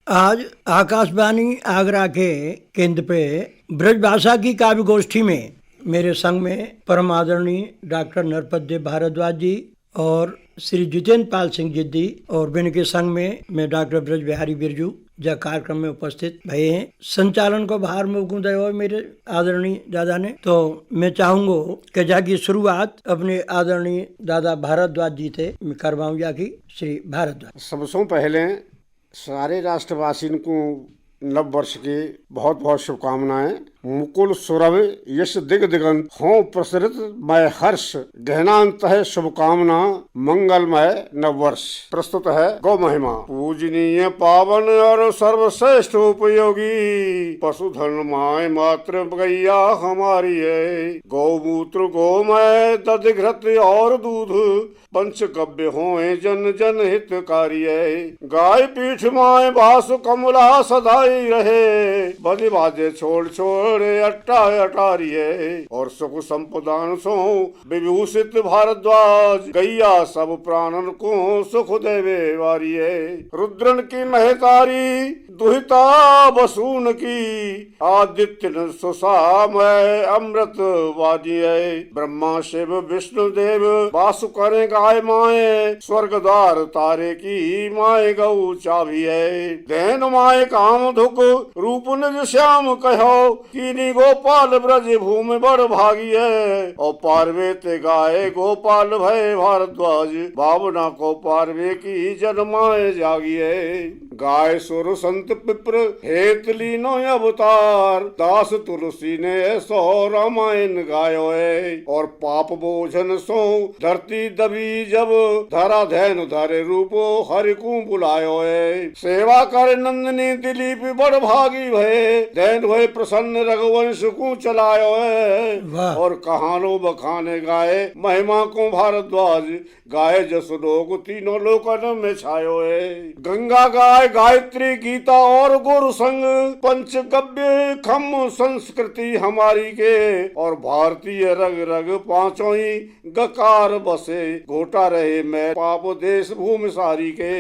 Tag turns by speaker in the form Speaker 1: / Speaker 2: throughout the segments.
Speaker 1: आज आकाशवाणी आगरा के केंद्र पे ब्रजभाषा की काव्य गोष्ठी में मेरे संग में परम आदरणीय डॉक्टर नरपत देव भारद्वाज जी और श्री जितेंद्र पाल सिंह जिद्दी और बिन के संग में मैं डॉक्टर ब्रज बिहारी बिरजू जो कार्यक्रम में उपस्थित भये हैं। संचालन को बाहर मुकुंद है मेरे आदरणीय दादा ने, तो मैं चाहूंगा कि जाकी शुरुआत अपने आदरणीय दादा भारद्वाज जी थे मैं करवाऊं। जाकी श्री भारद्वाज।
Speaker 2: सबसे पहले सारे राष्ट्रवासियों को नव वर्ष की बहुत बहुत शुभकामनाएं। मुकुल सुरभ यश दिग दिगंत हो प्रसरित मैं हर्ष गहनांत है शुभकामना मंगलमय नव वर्ष। प्रस्तुत है गौ महिमा। पूजनीय पावन और सर्वश्रेष्ठ उपयोगी पशुधन माय मात्र गैया हमारी है। गौमूत्र गोमय दधिघृत और दूध पंचगव्य होए जन जन हितकारी है। गाय पीठ माय बासु कमला सदाई रहे। बजे बाजे छोड़ छोड़ अट्टा अटारी है। और सुख संपदान सो विभूषित भारद्वाज गैया सब प्राणन को सुख देवे वारी है। रुद्रन की महतारी दुहिता बसून की आदित्य सुसामय अमृत वादी है। ब्रह्मा शिव विष्णु देव वासु करे गाय माए स्वर्ग द्वार तारे की माए गौ चाभी है। देन माए काम धुक रूप निज श्याम कहो कीनी गोपाल ब्रज भूमि बड़ भागी है। और पार्वे ते गाय गोपाल भय भारद्वाज भावना को पार्वे की जन्माए जागी है। गाय सुर संत पिप्र हेत लीनो अवतार दास तुलसी ने सो रामायण गायो है। और पाप बोझन सो धरती दबी जब धरा धैन धरे रूपो हरि को बुलायो है। सेवा कर नंदनी दिलीप बड़ भागी भय धैन भय प्रसन्न रघुवंश को चलायो है। और कहानो बखाने गाए महिमा को भारद्वाज गाय जस लोग तीनों लोकन में छायो है। गंगा गाय गायत्री गीता और गुरु संग पंचगव्य खम संस्कृति हमारी के। और भारतीय रग रग पांचों ही गकार बसे घोटा रहे मैं पाप देश भूमि सारी के।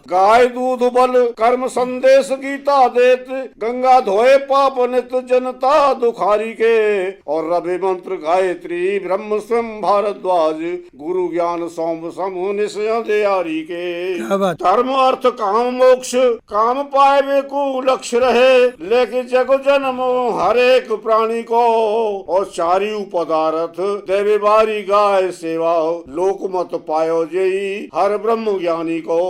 Speaker 2: गाय दूध बल कर्म संदेश गीता देत गंगा धोए पाप नित जनता दुखारी के। और रवि मंत्र गायत्री ब्रह्म स्वयं भारद्वाज गुरु ज्ञान सोम समूह निश्चय दयारी के। धर्म अर्थ काम मोक्ष काम पाए वे को लक्ष्य रहे लेके जग जन्म हर एक प्राणी को। और चारियु पदार्थ देवे बारी गाय सेवा लोकमत पायो जई हर ब्रह्म ज्ञानी को।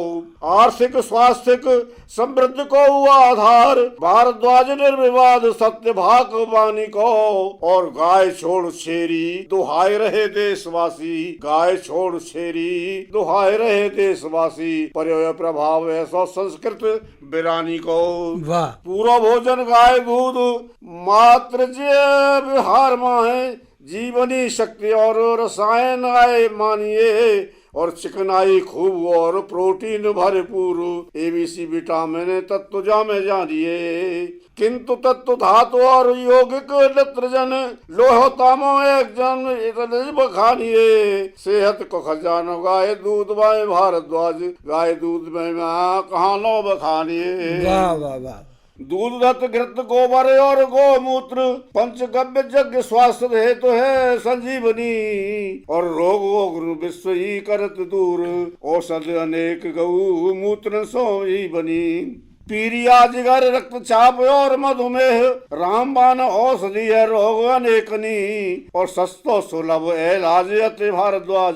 Speaker 2: आर्थिक स्वास्थ्य समृद्ध को आधार भारद्वाज निर्विवाद सत्य भाग वाणी को। और गाय छोड़ छेरी दुहाई रहे देशवासी गाय छोड़ छेरी दुहाई रहे देशवासी। पर्याय प्रभाव ऐसा संस्कृत बिरानी को। पूरा भोजन गाय दूध मात्र विहार माए जीवनी शक्ति और रसायन आए मानिए। और चिकनाई खूब और प्रोटीन भरपूर एबीसी विटामिन तत्व जामे जानिए। किंतु तत्व धातु और यौगिक नेत्रजन लोह तामो एक जन बखानिए। सेहत को खजानो गाय दूध बाय भारद्वाज गाय दूध में कहाँ लो बखानिए।
Speaker 1: वाह वाह वाह।
Speaker 2: दूध दत्त घृत गोबर और गोमूत्र पंचगव्य यज्ञ स्वास्थ्य हेतु है संजीवनी। और रोग विश्व ही करत दूर औषध अनेक गौ मूत्र सो ही बनी। पीरिया जिगर रक्तचाप और मधुमेह रामबाण औषधि है रोग अनेकनी। और सस्तो सुलभ इलाज अति भारद्वाज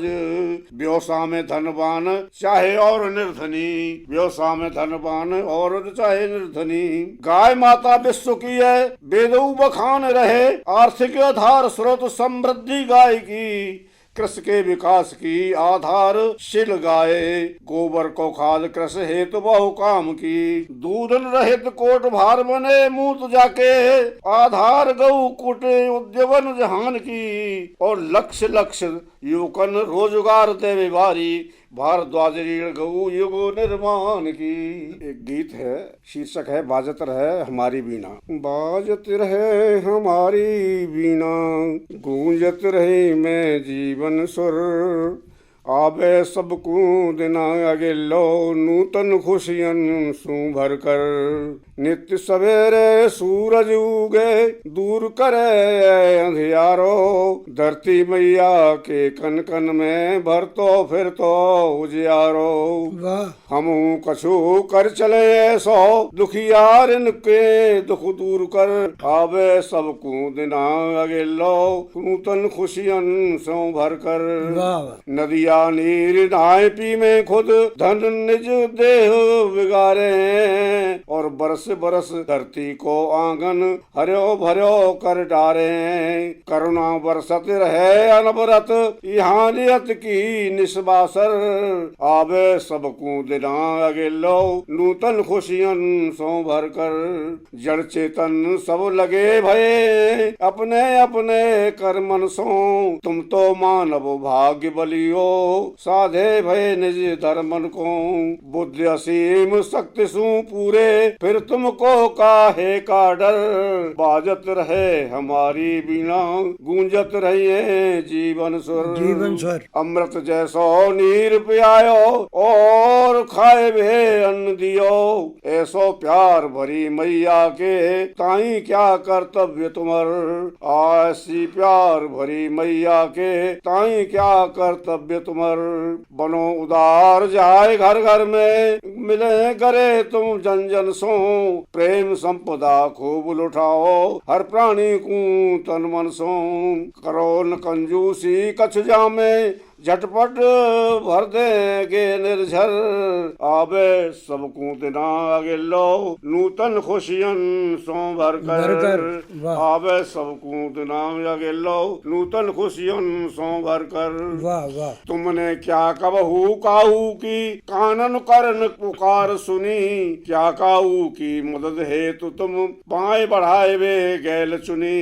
Speaker 2: व्यवसाय में धनवान चाहे और निर्धनी व्यवसाय में धनवान और चाहे निर्धनी। गाय माता विश्व की है वेदऊ बखान रहे आर्थिक आधार स्रोत समृद्धि गाय की। कृषि के विकास की आधार शिल गाय गोबर को खाद कृषि हेतु बहु काम की। दूधन रहित कोट भार बने मूत जाके आधार गौ कुट उद्यवन जहान की। और लक्ष्य लक्ष्य युवकन रोजगार देवे भारी भारद्वाज गौ युग निर्माण की। एक गीत है शीर्षक है बाजत रहे हमारी बीना। बाजत रहे हमारी बीना गूंजत रहे मैं जीवन सुर आवे सबकू दिना अगेलो नूतन खुशियन सू भर कर। नित्य सवेरे सूरज उगे दूर करे अंधियारो, धरती मैया के कन कन में भर तो फिर तो उजियारो।
Speaker 1: वाह
Speaker 2: हमू कछु कर चले सो दुखियार इनके दुख दूर कर। आवे सबकू दिना अगेलो नूतन खुशियन सो भर कर।
Speaker 1: वाह
Speaker 2: नदिया नीर नहाए पी में खुद धन निज देह बिगारे, और बरस बरस धरती को आंगन हर्यो भर्यो कर डारे। करुणा बरसत रहे अनबरत यहाँ नियत की निस्बासर। आवे सबकू दिना अगेलो नूतन खुशियन सो भर कर। जड़ चेतन सब लगे भये अपने अपने कर्मन सो, तुम तो मानव भाग्य बलियो साधे भय निज धर्मन को। बुद्धि असीम शक्ति सु पूरे फिर तुमको काहे का डर। बाजत रहे हमारी बीना गूंजत रहिए जीवन सुर।
Speaker 1: जीवन स्वर
Speaker 2: अमृत जैसो नीर पियायो और खाए वे अन्न दियो। ऐसो प्यार भरी मैया के ताई क्या कर्तव्य तुमर। ऐसी प्यार भरी मैया के ताई क्या कर्तव्य तुमर। बनो उदार जाए घर घर में मिले करे तुम जन जन सो। प्रेम संपदा खूब लुटाओ हर प्राणी को तन मन सो। करो न कंजूसी कछ जामे झटपट भर देंगे निर्झर। आवे सबकू दिना अगेलो नूतन खुशियन सो भर कर।
Speaker 1: वाह
Speaker 2: आवे सबकू दिना अगेलो नूतन खुशियन सो भर कर।
Speaker 1: वाह वाह
Speaker 2: तुमने क्या कबहू काहू की कानन करन पुकार सुनी। क्या काहू की मदद हेतु तुम बाएं बढ़ाए वे गैल चुनी।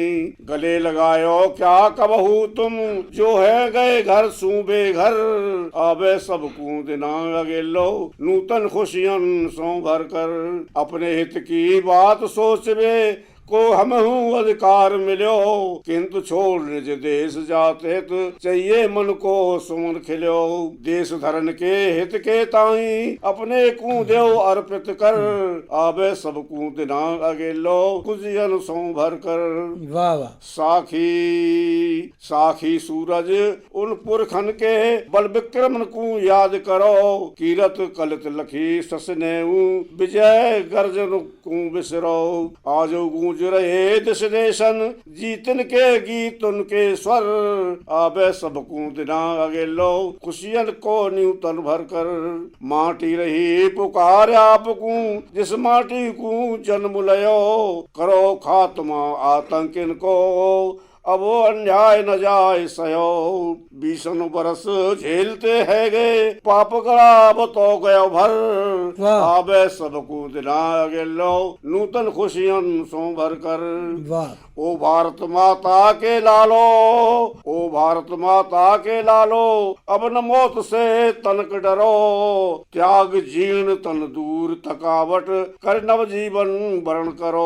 Speaker 2: गले लगायो क्या कबहू तुम जो है गए घर सू बेघर। आवे सबकू दिना अगेलो नूतन खुशियन सो भर कर। अपने हित की बात सोचवे को हमहू अधिकार मिलो, किंतु छोड़ निज देश जाते तो चाहिए मन को सुमन खिलो। देश धर्म के हित के ताई अपने को देव अर्पित कर। आवे सबकू दिना अगेलो खुशियन सो भर कर।
Speaker 1: वाह वाह
Speaker 2: साखी साखी सूरज उन पुरखन के बल विक्रम को याद करो। कीरत कलित लखी ससने विजय गर्जन को बिसरो। आजो गूंज रहे दिश देशन जीतन के गीत उनके स्वर। आवे सबकू दिना अगेलो खुशियन को न्यूतन भर कर। माटी रही पुकार आपकू जिस माटी को जन्म लयो। करो खात्मा आतंक इनको अब वो अन्याय न जाए सयो। 20 बरस झेलते है गए पाप गड़ा बतो गयो भर। आवे सबकू दिना अगेलो नूतन खुशियन सो भर कर। ओ भारत माता के लालो ओ भारत माता के लालो अब न मौत से तनक डरो। त्याग जीर्ण तन दूर थकावट कर नव जीवन वरण करो।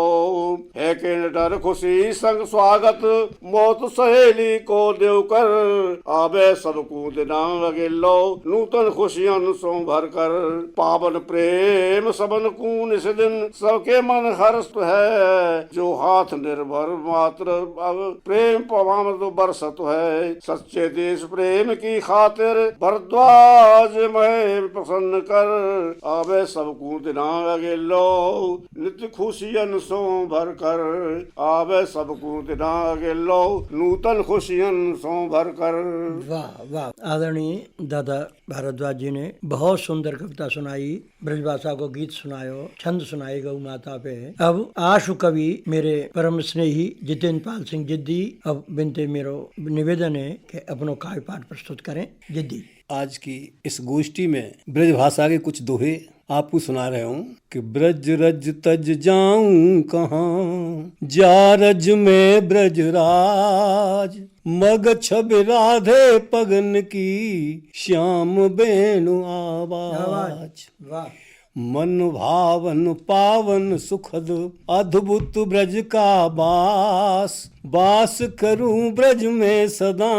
Speaker 2: है के डर खुशी संग स्वागत मौत सहेली को देव कर। आवे सबकू दिना अगेलो नूतन खुशियन सो भर कर। पावन प्रेम सबन को निस दिन सबके मन हर्ष है। जो हाथ निर्भर मात्र अब प्रेम पवाम तो बरसत है। सच्चे देश प्रेम की खातिर भरद्वाज में प्रसन्न कर। आवे सबकू दिना अगेलो नित्य खुशियन सो भर कर। आवे सबकू दिना अगेलो नूतन खुशियन सो भर कर।
Speaker 1: वाह वाह। आदरणीय दादा भारद्वाज जी ने बहुत सुंदर कविता सुनाई, ब्रजभाषा को गीत सुनायो, छंद सुनाई गौ माता पे। अब आशु कवि मेरे परम स्नेही जितेंद्र पाल सिंह जिद्दी अब बिनते मेरो निवेदन है कि अपनो काव्य पाठ प्रस्तुत करें। जिद्दी
Speaker 3: आज की इस गोष्ठी में ब्रज भाषा के कुछ दोहे आपको सुना रहे हूँ कि ब्रज रज तज जाऊं कहाँ जा रज में ब्रज राज। मग छब राधे पगन की श्याम बेनु आवाज।
Speaker 1: वाह
Speaker 3: मन भावन पावन सुखद अद्भुत ब्रज का बास, बास करूं ब्रज में सदा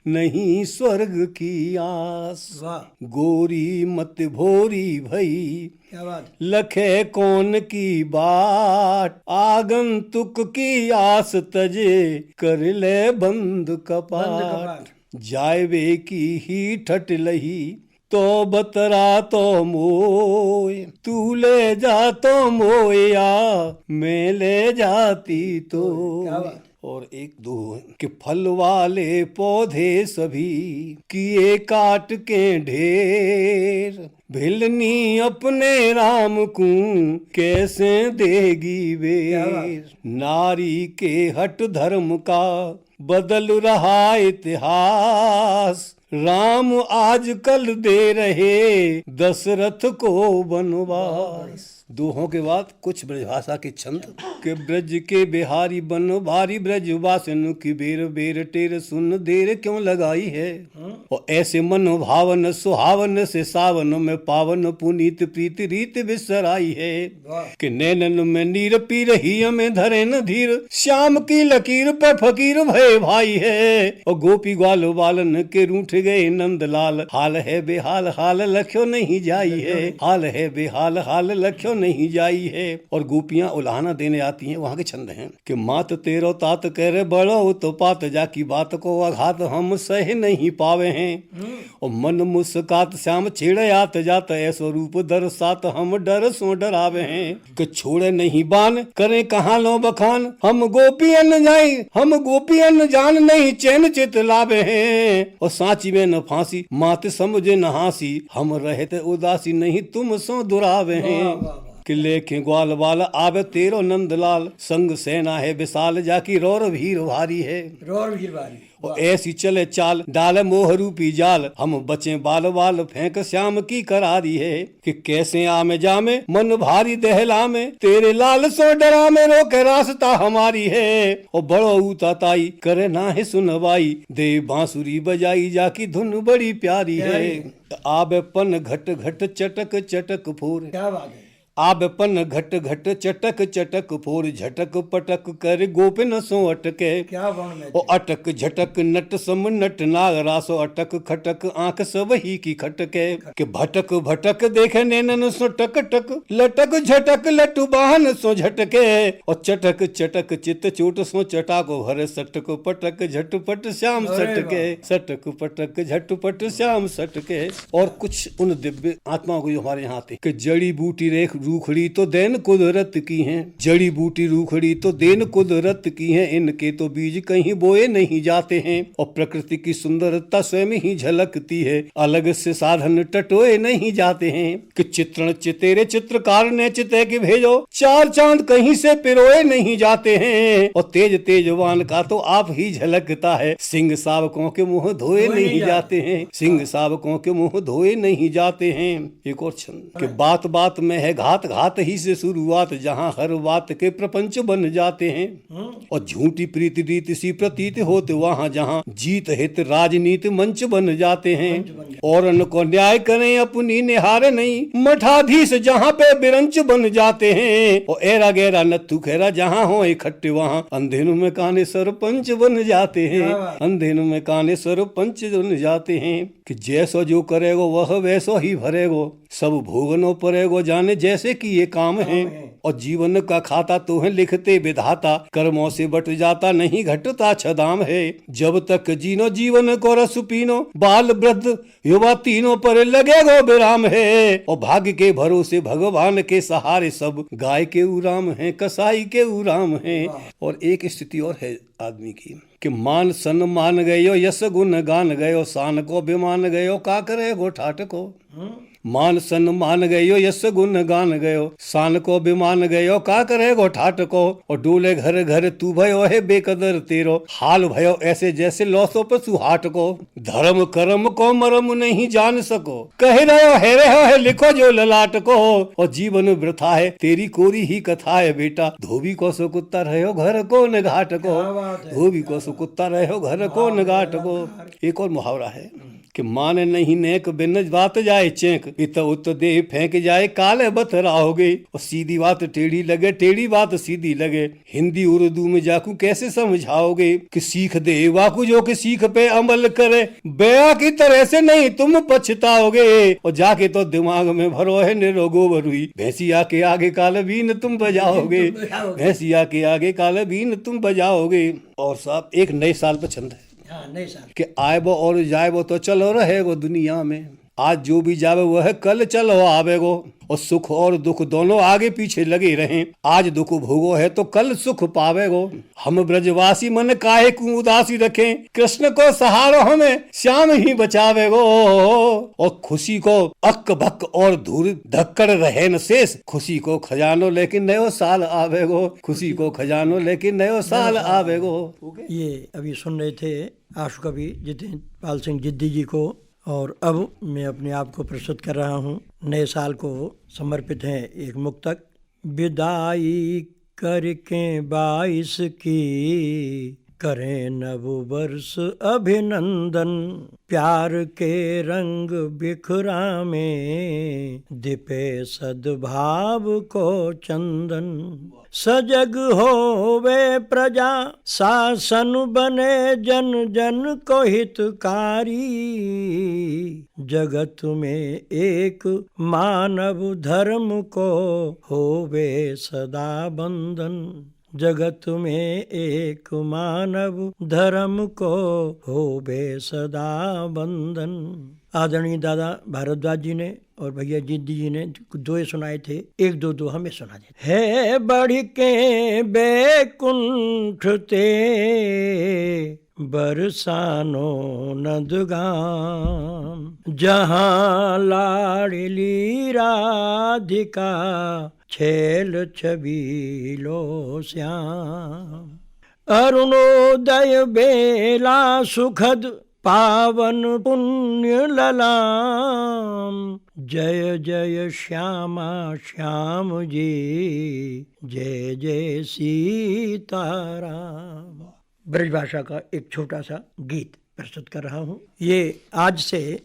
Speaker 3: नहीं स्वर्ग की आस।
Speaker 1: वाह,
Speaker 3: गोरी मत भोरी भई
Speaker 1: क्या बात।
Speaker 3: लखे कौन की बाट, आगंतुक की आस तजे कर ले बंद
Speaker 1: बंद
Speaker 3: कपाट।
Speaker 1: कपाट।
Speaker 3: जायवे की ही ठट लही तो बतरा तो मोय, तू ले जा तो मोया मैं ले जाती तो।
Speaker 1: क्या बात।
Speaker 3: और एक दो कि फल वाले पौधे सभी किए काट के ढेर, भिलनी अपने राम को कैसे देगी
Speaker 1: क्या
Speaker 3: बेर। नारी के हट धर्म का बदल रहा इतिहास, राम आजकल दे रहे दशरथ को वनवास। दोहों के बाद कुछ ब्रजभाषा के छंद के ब्रज के बिहारी बन भारी ब्रज वासन की बेर बेर टेर सुन देर क्यों लगाई है। और ऐसे मन भावन सुहावन से सावन में पावन पुनीत प्रीति रीत बिसराई है। कि नैनन में नीर पी रही में धरे न धीर, श्याम की लकीर पे फकीर भय भाई है। और गोपी ग्वाल बालन के रूठ गए नंदलाल, हाल है बेहाल हाल लख्यो नहीं जाई है। हाल है बेहाल हाल लख्यो नहीं जाई है। और गोपियां उलाहना देने आती हैं। वहां के छंद हैं कि मात तेरो तात कह रहे बड़ो तो पात जाकी बात को आघात हम सह नहीं पावे हैं। और मन मुस्कात श्याम छेड़े आत जात ऐसो रूप दरसात हम डर सो डरावे हैं। कि छोड़े नहीं बान करें कहाँ लो बखान, हम गोपियन जाए हम गोपियन जान नहीं चैन चित लावे हैं। और सांची में न फांसी मात समझे न हासी, हम रहते उदासी नहीं तुम सो दुरावे हैं। कि लेखे ग्वाल बाल आवे तेरो नंदलाल, संग सेना है विशाल जाकी रोर भीर भारी है।
Speaker 1: रोर भीर भारी।
Speaker 3: और ऐसी चले चाल डाले मोह रूपी जाल, हम बचे बाल बाल फेंक श्याम की करारी है। कि कैसे आमे जामे मन भारी दहला में, तेरे लाल सो डरा में रोके रास्ता हमारी है। और बड़ो ऊता ताई करे ना है सुनवाई, दे बांसुरी बजाई जाकी धुन बड़ी प्यारी है। आबे पन घट घट चटक चटक फोर,
Speaker 1: क्या बात है।
Speaker 3: आब पन घट घट चटक चटक फोर, झटक पटक कर गोपिन सो अटके।
Speaker 1: क्या वर्ण में।
Speaker 3: ओ अटक झटक नट सम नट नाग रासो, अटक खटक आंख सब ही की खटके। के भटक भटक देखे नैनन सो टक टक, लटक झटक लटु बाहन सो झटके। और चटक चटक चित चोट सो चटाको भरे, सटक पटक झटपट श्याम सटके। सटक पटक झटपट श्याम सटके। और कुछ उन दिव्य आत्माओं को जो हमारे यहाँ आते कि जड़ी बूटी रेख रूखड़ी तो देन कुदरत की हैं, जड़ी बूटी रूखड़ी तो देन कुदरत की हैं। इनके तो बीज कहीं बोए नहीं जाते हैं। और प्रकृति की सुंदरता स्वयं ही झलकती है, अलग से साधन टटोए नहीं जाते हैं। कि चित्रण चितेरे चित्रकार ने चिते की भेजो, चार चांद कहीं से पिरोए नहीं जाते हैं। और तेज तेजवान का तो आप ही झलकता है, सिंह सावकों के मुंह धोए नहीं जाते हैं। सिंह सावकों के मुंह धोए नहीं जाते हैं। एक और छंद कि बात बात में है घात, घात ही से शुरुआत, जहां हर बात के प्रपंच बन जाते हैं। और झूठी प्रीति रीति सी प्रतीत होते वहां, जहां जीत हित राजनीति मंच बन जाते हैं। और उनको न्याय करें अपनी निहार नहीं, मठाधीश जहां पे बिरंच बन जाते हैं। और एरा गैरा नत्थु खेरा जहां हो इकट्ठे, वहां अंधेरों में काने सरपंच बन जाते हैं। अंधेरों में काने सरपंच बन जाते हैं। कि जैसो जो करेगो वह वैसो ही भरेगो, सब भोगनो पड़ेगो जाने जैसे कि ये काम है। और जीवन का खाता तो है लिखते विधाता, कर्मों से बट जाता नहीं घटता छदाम है। जब तक जीनो जीवन को रस पीनो, बाल वृद्ध युवा तीनों पर लगेगो विराम है। और भाग्य के भरोसे भगवान के सहारे, सब गाय के उराम है कसाई के उराम है। और एक स्थिति और है आदमी की कि मान सन मान गयो, यश गुण गान गयो, शान को विमान गयो, का करे गो ठाट को। मान सन मान गयो, यश गुण गान गयो, शान को विमान गयो, का करे गो ठाट को। और डोले घर घर तू भयो है बेकदर तेरो, हाल भयो ऐसे जैसे लौसो पशु हाट को। धर्म कर्म को मरम नहीं जान सको, कह रहे है लिखो जो ललाट को। और जीवन वृथा है तेरी कोरी ही कथा है बेटा, धोबी को सो कुत्ता रहो घर को न घाट को। धोबी को सो कुत्ता रहो घर को न घाट को। एक और मुहावरा है कि माने नहीं नेक बिन बात जाए चेक, इत उत दे फेंक जाए काले बतराओगे। और सीधी बात टेढ़ी लगे, टेढ़ी बात सीधी लगे, हिंदी उर्दू में जाकू कैसे समझाओगे। कि सीख दे वाकू जो कि सीख पे अमल करे, बया की तरह से नहीं तुम पछताओगे। और जाके तो दिमाग में भरो है निरोगो बरुई, भैंसिया के आगे काल बीन तुम बजाओगे, भैंसिया के आगे काल बीन तुम बजाओगे। और साहब एक नए साल पर छंद है,
Speaker 1: हाँ नए साल
Speaker 3: कि आएबो और जाएबो तो चलो रहेगो दुनिया में, आज जो भी जावे वह कल चलो आवेगो। और सुख और दुख दोनों आगे पीछे लगे रहें, आज दुख भोगो है तो कल सुख पावेगो। हम ब्रजवासी मन काहे को उदासी रखें, कृष्ण को सहारो हमें श्याम ही बचावेगो। और खुशी को अक भक और धूल धक्कड़ रहे न शेष, खुशी को खजानो लेकिन नयो साल आवेगो, खुशी को खजानो लेकिन नयो साल आवेगो।
Speaker 1: ये अभी सुन रहे थे आशु कवि जितेंद्र पाल सिंह जिद्दी जी को। और अब मैं अपने आप को प्रस्तुत कर रहा हूँ। नए साल को समर्पित है एक मुक्तक। विदाई करके 22 की, करें नव वर्ष अभिनंदन, प्यार के रंग बिखरा में, दीपे सद्भाव को चंदन। सजग होवे प्रजा शासन बने, जन जन को हितकारी, जगत में एक मानव धर्म को होवे सदा बंधन, जगत में एक मानव धर्म को होवे सदा बंधन। आदरणीय दादा भारद्वाज जी ने और भैया जिद्दी जी ने दोहे सुनाए थे, एक दो दो हमें सुना देते। है बढ़ के बैकुंठ ते, बरसानो नंदगाम, जहाँ लाडली राधिका, छेल छबीलो श्याम। अरुणोदय बेला सुखद, पावन पुण्य ललाम, जय जय श्यामा श्याम जी, जय जय सीताराम। ब्रजभाषा का एक छोटा सा गीत प्रस्तुत कर रहा हूँ। ये आज से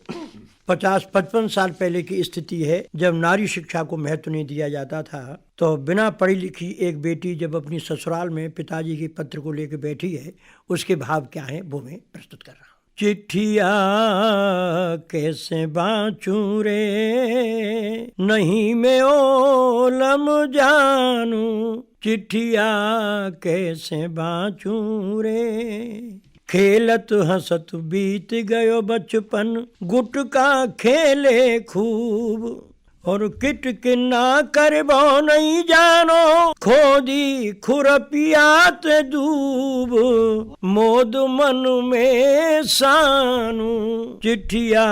Speaker 1: 50-55 साल पहले की स्थिति है, जब नारी शिक्षा को महत्व नहीं दिया जाता था। तो बिना पढ़ी लिखी एक बेटी जब अपनी ससुराल में पिताजी के पत्र को लेकर बैठी है, उसके भाव क्या है वो मैं प्रस्तुत कर रहा हूँ। चिट्ठिया कैसे बाँचूं रे, नहीं मैं ओलम जानू, चिट्ठिया कैसे बाँचूं रे। खेलत हंसत बीत गयो बचपन, गुटका खेले खूब, और किट किन्ना करबो नहीं जानो, खोदी खुरपियात दूब, मोद मन में सानू, चिट्ठिया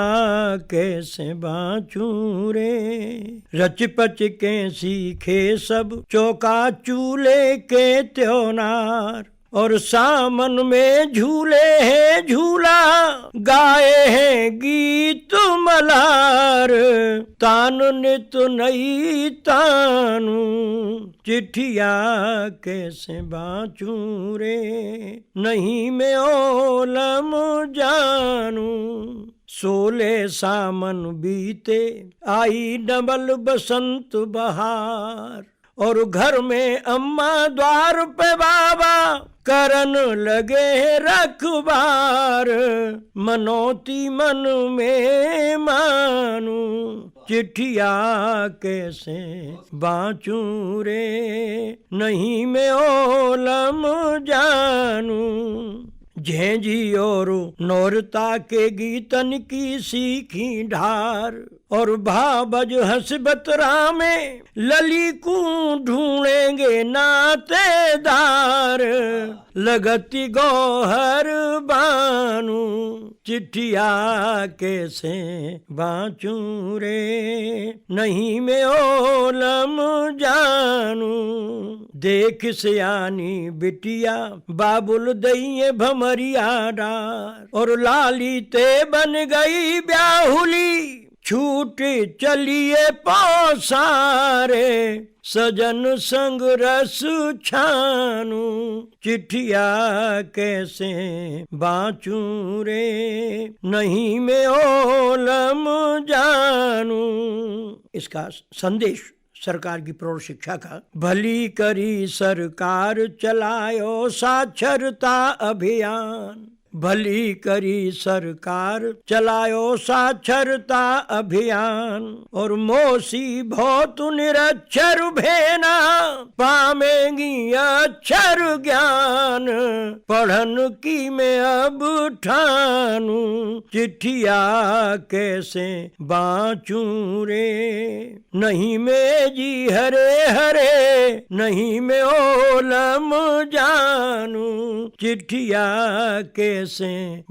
Speaker 1: कैसे बाँचूं रे। रच पच के सीखे सब, चौका चूल्हे के त्योनार, और सामन में झूले हैं झूला, गाए हैं गीत मलार, तान नित नई तानू, चिट्ठिया कैसे बाँचूं रे, नहीं मैं ओलम जानू। 16 सामन बीते, आई डबल बसंत बहार, और घर में अम्मा द्वार पे बाबा, करन लगे रखबार, मनोती मन में मानू, चिट्ठिया कैसे बाँचूं रे, नहीं मैं ओलम जानू। झेंझी और नौरता के गीतन की सीखी ढार, और भाबज हसबतरा में लली को ढूंढेंगे नातेदार, लगती गौहर बानू, चिट्ठिया कैसे बाँचूं रे, नहीं मैं ओलम जानू। देख सियानी बिटिया, बाबुल दइये भमरिया डार, और लाली ते बन गई ब्याहुली, छूट चलिए पसारे, सजन संग रस छानू, चिट्ठिया कैसे बाँचूं रे, नहीं मैं ओलम जानू। इसका संदेश सरकार की प्रौढ़ शिक्षा का। भली करी सरकार चलायो साक्षरता अभियान, भली करी सरकार चलायो साक्षरता अभियान, और मोसी बहुत निरक्षर भेना, पामेंगी अक्षर ज्ञान, पढ़न की मैं अब ठानू, चिट्ठिया कैसे बाँचूं रे, नहीं मैं जी हरे हरे, नहीं मैं ओलम जानू, चिट्ठिया कैसे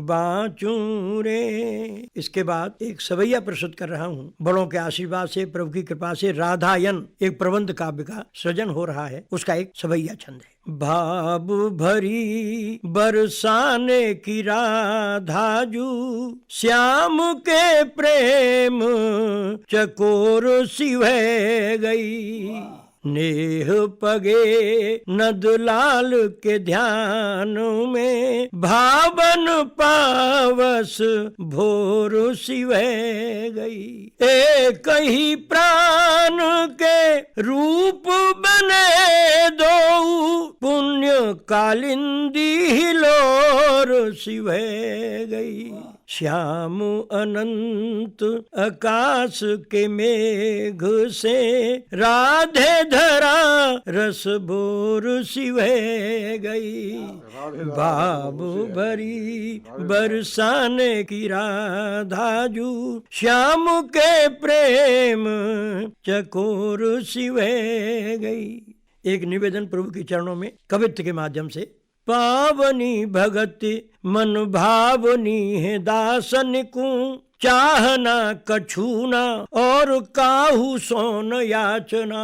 Speaker 1: बाँचूं रे। इसके बाद एक सवैया प्रस्तुत कर रहा हूँ। बड़ों के आशीर्वाद से, प्रभु की कृपा से राधायन एक प्रबंध काव्य का सृजन हो रहा है, उसका एक सवैया छंद है। भाव भरी बरसाने की राधाजू, श्याम के प्रेम चकोर सिवह गई, नेह पगे नदलाल के ध्यान में, भावन पावस भोर सिवह गई, एक ही प्राण के रूप बने दो, पुण्य कालिंदी हिलोर सिवह गई, श्याम अनंत आकाश के मेघ से, राधे धरा रस बोर सिवह गई, बाबू भरी बरसाने की राधाजू, श्याम के प्रेम चकोर सिवह गई। एक निवेदन प्रभु के चरणों में कवित्व के माध्यम से। पावनी भगति मन भावनी है दासन को, चाहना कछूना और काहू सोन याचना,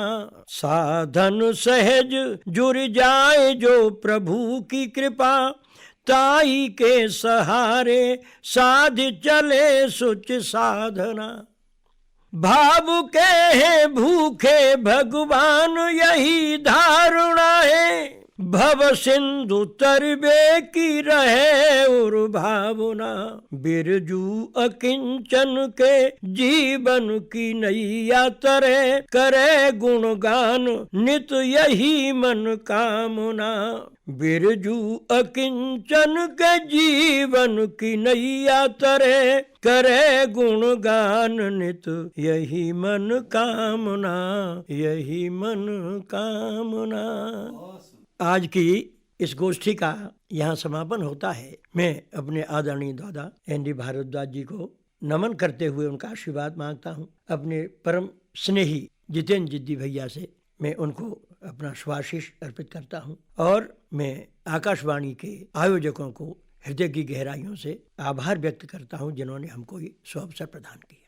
Speaker 1: साधन सहज जुड़ जाए जो प्रभु की कृपा, ताई के सहारे साध चले सुच साधना, भाव के है भूखे भगवान यही धारणा है, भव सिंधु तरबे की रहे और भावना, बिरजू अकिंचन के जीवन की नैया तरे, करे गुणगान नित यही मन कामना, बिरजू अकिंचन के जीवन की नैया तरे, करे गुणगान नित यही मन कामना, यही मन कामना। आज की इस गोष्ठी का यहाँ समापन होता है। मैं अपने आदरणीय दादा एन.डी. भारद्वाज जी को नमन करते हुए उनका आशीर्वाद मांगता हूँ। अपने परम स्नेही जितेंद्र जिद्दी भैया से मैं उनको अपना शुभाशीष अर्पित करता हूँ, और मैं आकाशवाणी के आयोजकों को हृदय की गहराइयों से आभार व्यक्त करता हूँ जिन्होंने हमको ये शुभ अवसर प्रदान किया।